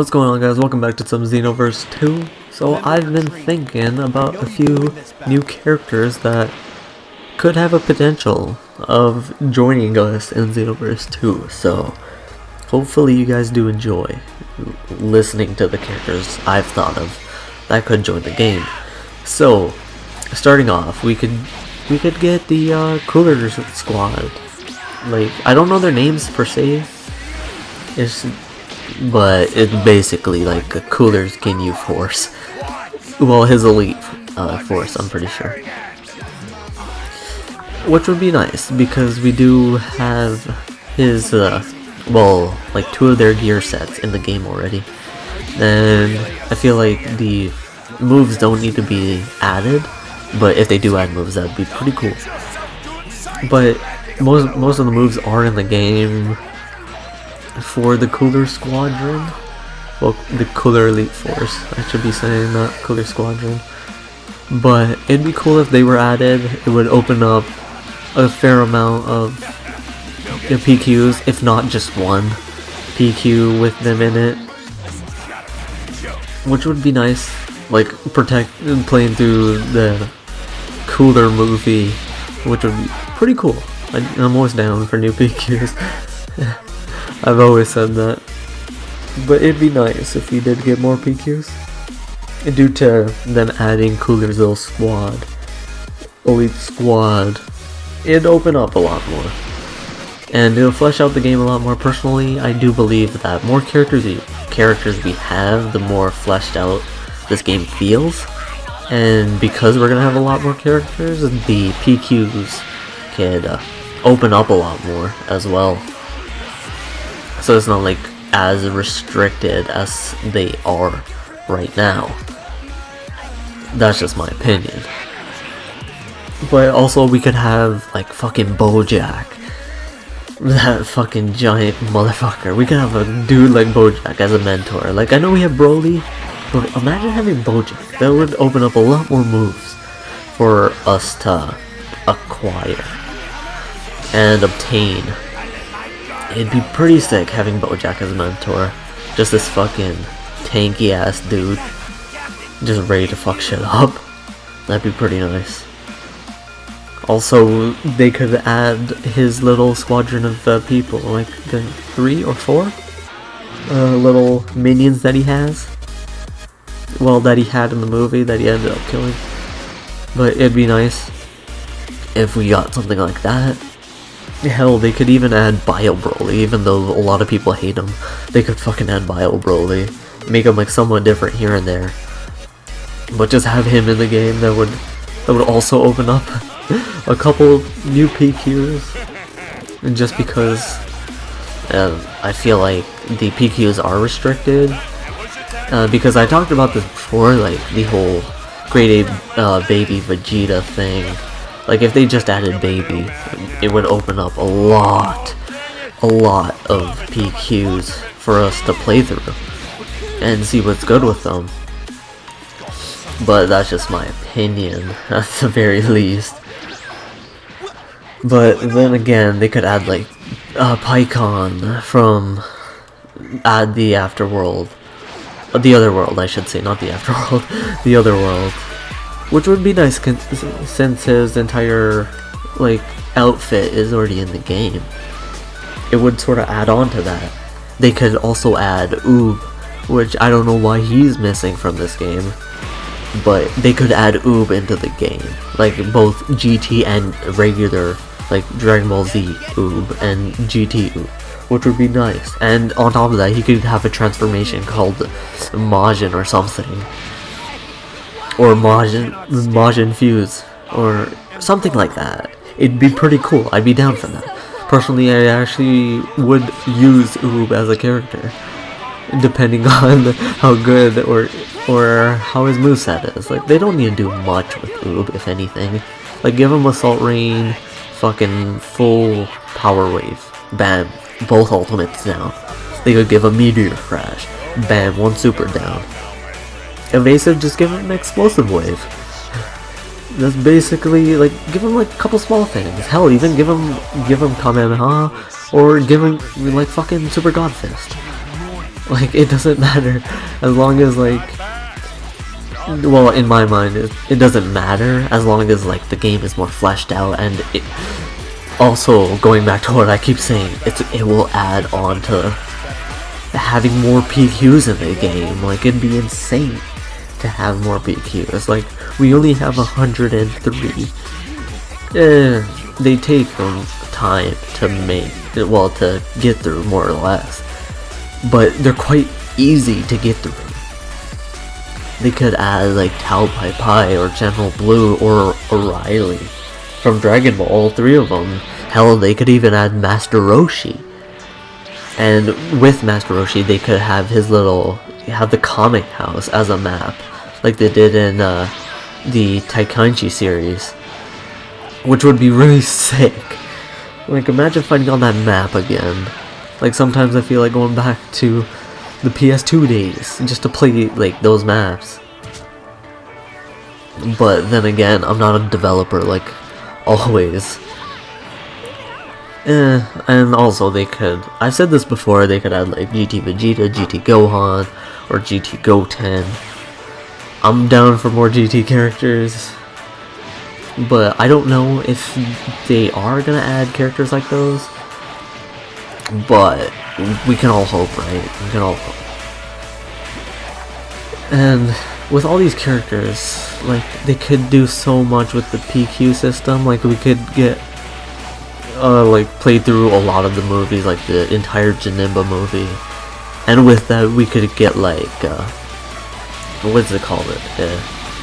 What's going on, guys? Welcome back to some Xenoverse 2. So I've been thinking about a few new characters that could have a potential of joining us in Xenoverse 2. So hopefully you guys do enjoy listening to the characters I've thought of that could join the game. So starting off, we could get the Cooler Squad. Like, I don't know their names per se. But it's basically like a Cooler's Ginyu force. Well, his elite force, I'm pretty sure. Which would be nice, because we do have his, well, like 2 of their gear sets in the game already. And I feel like the moves don't need to be added, but if they do add moves, that'd be pretty cool. But most of the moves are in the game for the Cooler Squadron. Well, the Cooler Elite Force, I should be saying, not Cooler Squadron. But it'd be cool if they were added. It would open up a fair amount of PQs, if not just one PQ with them in it, which would be nice. Like, playing through the Cooler movie, which would be pretty cool. I'm always down for new PQs. I've always said that. But it'd be nice if we did get more PQs. Due to them adding Cooler's little squad, Elite Squad, it'd open up a lot more. And it'll flesh out the game a lot more. Personally, I do believe that more characters we have, the more fleshed out this game feels. And because we're gonna have a lot more characters, the PQs could open up a lot more as well. So it's not like as restricted as they are right now. That's just my opinion. But also we could have like fucking Bojack, that fucking giant motherfucker. We could have a dude like Bojack as a mentor. Like, I know we have Broly, but imagine having Bojack. That would open up a lot more moves for us to acquire and obtain. It'd be pretty sick having Bojack as a mentor. Just this fucking tanky ass dude, just ready to fuck shit up. That'd be pretty nice. Also, they could add his little squadron of people, like the 3 or 4 little minions that he has. Well, that he had in the movie that he ended up killing. But it'd be nice if we got something like that. Hell, they could even add Bio Broly, even though a lot of people hate him. They could fucking add Bio Broly, make him like somewhat different here and there. But just have him in the game, that would also open up a couple new PQs. And just because I feel like the PQs are restricted, because I talked about this before, like the whole grade A baby Vegeta thing. Like, if they just added baby, it would open up a lot of PQs for us to play through and see what's good with them. But that's just my opinion, at the very least. But then again, they could add like Pycon from the Afterworld. The other world, I should say, not the Afterworld. The other world. Which would be nice, since his entire, like, outfit is already in the game. It would sort of add on to that. They could also add Oob, which I don't know why he's missing from this game. But they could add Oob into the game. Like, both GT and regular, like, Dragon Ball Z Oob and GT Oob. Which would be nice. And on top of that, he could have a transformation called Majin or something. Or Majin Fuse, or something like that. It'd be pretty cool. I'd be down for that. Personally, I actually would use Oob as a character, depending on how good or how his moveset is. Like, they don't need to do much with Oob, if anything. Like, give him Assault Rain, fucking full Power Wave, bam, both ultimates down. They could give a Meteor Crash, bam, 1 super down. Evasive, just give him an Explosive Wave. That's basically, like, give him like a couple small things. Hell, even give him Kamehameha, or give him like fucking Super God Fist. Like, it doesn't matter as long as, like, well, in my mind, it doesn't matter as long as, like, the game is more fleshed out, and it also, going back to what I keep saying, it will add on to having more PQs in the game. Like, it'd be insane to have more PQs. Like, we only have 103. They take time to make, well, to get through, more or less, but they're quite easy to get through. They could add, like, Tao Pai Pai or General Blue or O'Reilly from Dragon Ball, all three of them. Hell, they could even add Master Roshi. And with Master Roshi, they could have his little, have the comic house as a map, like they did in the Taikaichi series, which would be really sick. Like, imagine fighting on that map again. Like, sometimes I feel like going back to the PS2 days just to play, like, those maps. But then again, I'm not a developer, like, always. And also they could, I've said this before, they could add, like, GT Vegeta, GT Gohan, or GT Goten. I'm down for more GT characters, but I don't know if they are gonna add characters like those. But we can all hope, right? We can all hope. And with all these characters, like, they could do so much with the PQ system. Like, we could get like, play through a lot of the movies, like the entire Janemba movie, and with that we could get, like, what's it called,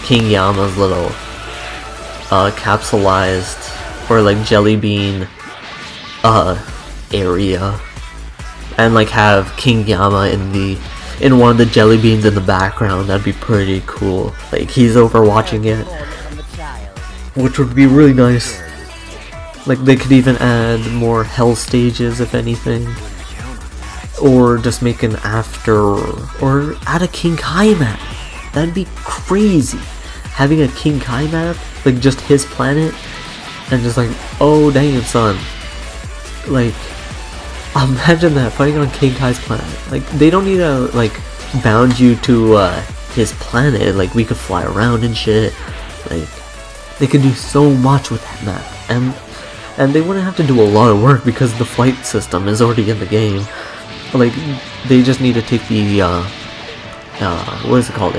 King Yama's little capsulized or, like, jelly bean area, and, like, have King Yama in one of the jelly beans in the background. That'd be pretty cool. Like, he's overwatching it, which would be really nice. Like, they could even add more hell stages, if anything, or just make an after, or add a King Kai map. That'd be crazy. Having a King Kai map, like, just his planet, and just like, oh damn son, like, imagine that, fighting on King Kai's planet. Like, they don't need to, like, bound you to his planet. Like, we could fly around and shit. Like, they could do so much with that map, and they wouldn't have to do a lot of work because the flight system is already in the game. Like, they just need to take the what is it called,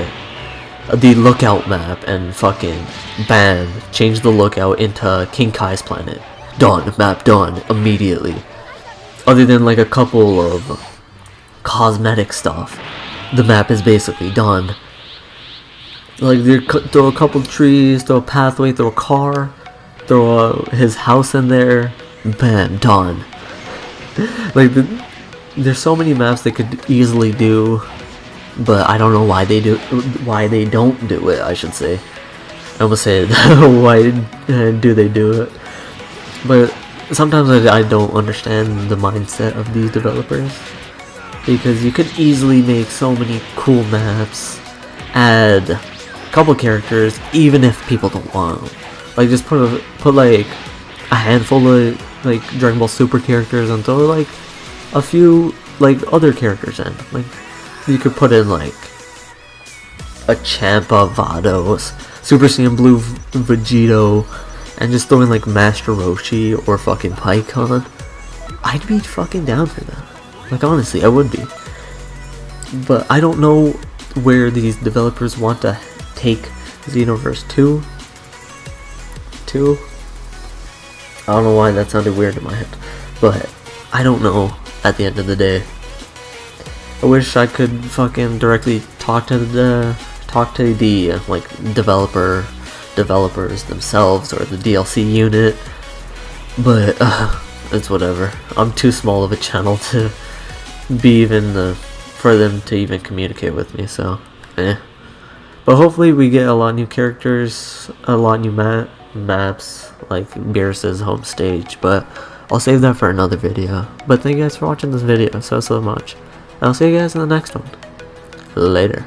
the lookout map, and fucking bam, change the lookout into King Kai's planet. Done. Map done immediately. Other than, like, a couple of cosmetic stuff, the map is basically done. Like, they throw a couple trees, throw a pathway, throw a car, throw his house in there, bam, done. Like, there's so many maps they could easily do, but I don't know why they don't do it, I should say. I almost said, why do they do it? But sometimes I don't understand the mindset of these developers, because you could easily make so many cool maps, add a couple characters, even if people don't want them. Like, just put like a handful of, like, Dragon Ball Super characters and throw, like, a few, like, other characters in. Like, you could put in, like, a Champa Vados, Super Saiyan Blue Vegito, and just throw in, like, Master Roshi or fucking Pycon. I'd be fucking down for that. Like, honestly, I would be. But I don't know where these developers want to take Xenoverse 2. I don't know why that sounded weird in my head, but I don't know at the end of the day. I wish I could fucking directly talk to the like, developers themselves, or the DLC unit, but it's whatever. I'm too small of a channel to be even for them to even communicate with me, so But hopefully we get a lot of new characters, a lot of new maps, like Beerus's home stage, but I'll save that for another video. But thank you guys for watching this video so much. I'll see you guys in the next one. Later.